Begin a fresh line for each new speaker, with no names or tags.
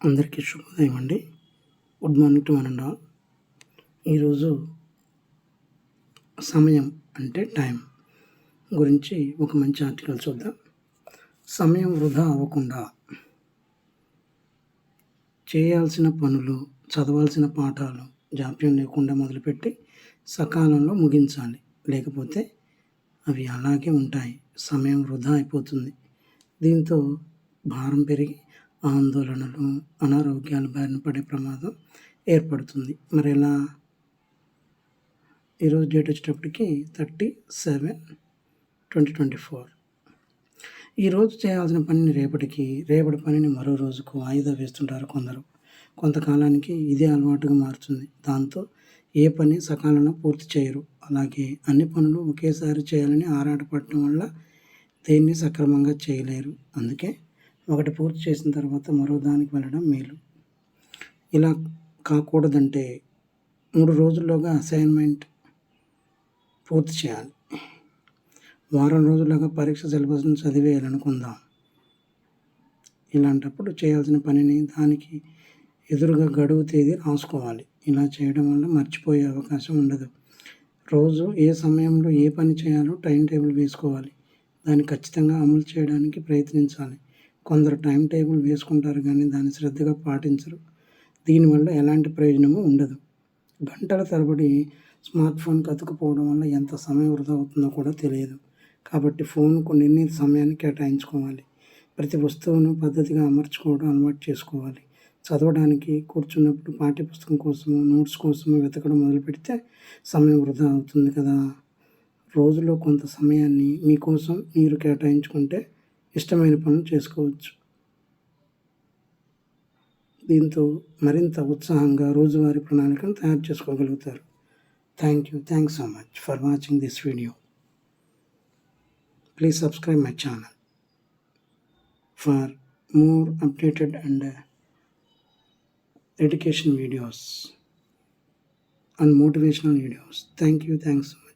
అందరికీ శుభోదయం అండి. Good morning to one and all. ఈరోజు సమయం అంటే టైం గురించి ఒక మంచి ఆర్టికల్ చూద్దాం. సమయం వృధా అవ్వకుండా చేయాల్సిన పనులు, చదవాల్సిన పాఠాలు జాప్యం లేకుండా మొదలుపెట్టి సకాలంలో ముగించాలి. లేకపోతే అవి అలాగే ఉంటాయి. సమయం వృధా అయిపోతుంది. దీంతో భారం పెరిగి ఆందోళనలు, అనారోగ్యాల బారిన పడే ప్రమాదం ఏర్పడుతుంది. మరి ఎలా? ఈరోజు డేట్ వచ్చేటప్పటికి 30/7/2024. ఈరోజు చేయాల్సిన పనిని రేపటి పనిని మరో రోజుకు వాయిదా వేస్తుంటారు కొందరు. కొంతకాలానికి ఇదే అలవాటుగా మారుతుంది. దాంతో ఏ పని సకాలంలో పూర్తి చేయరు. అలాగే అన్ని పనులు ఒకేసారి చేయాలని ఆరాటపడటం వల్ల దేన్ని సక్రమంగా చేయలేరు. అందుకే ఒకటి పూర్తి చేసిన తర్వాత మరో దానికి వెళ్ళడం మేలు. ఇలా కాకూడదంటే 3 రోజుల్లోగా అసైన్మెంట్ పూర్తి చేయాలి. వారం రోజుల్లోగా పరీక్ష సిలబస్ను చదివేయాలనుకుందాం. ఇలాంటప్పుడు చేయాల్సిన పనిని దానికి ఎదురుగా గడువు తేదీ రాసుకోవాలి. ఇలా చేయడం వల్ల మర్చిపోయే అవకాశం ఉండదు. రోజు ఏ సమయంలో ఏ పని చేయాలో టైం టేబుల్ వేసుకోవాలి. దాన్ని ఖచ్చితంగా అమలు చేయడానికి ప్రయత్నించాలి. కొందరు టైం టేబుల్ వేసుకుంటారు కానీ దాన్ని శ్రద్ధగా పాటించరు. దీనివల్ల ఎలాంటి ప్రయోజనము ఉండదు. గంటల తరబడి స్మార్ట్ ఫోన్కి అతుక్కుపోవడం వల్ల ఎంత సమయం వృధా అవుతుందో కూడా తెలియదు. కాబట్టి ఫోన్కు నిర్ణీత సమయాన్ని కేటాయించుకోవాలి. ప్రతి వస్తువును పద్ధతిగా అమర్చుకోవడం అలవాటు చేసుకోవాలి. చదవడానికి కూర్చున్నప్పుడు పాఠ్యపుస్తకం కోసము, నోట్స్ కోసము వెతకడం మొదలుపెడితే సమయం వృధా అవుతుంది కదా. రోజులో కొంత సమయాన్ని మీకోసం మీరు కేటాయించుకుంటే ఇష్టమైన పనులు చేసుకోవచ్చు. దీంతో మరింత ఉత్సాహంగా రోజువారీ ప్రణాళికను తయారు చేసుకోగలుగుతారు. Thanks so much for watching this video. Please subscribe my channel for more updated and education videos and motivational videos. Thanks so much.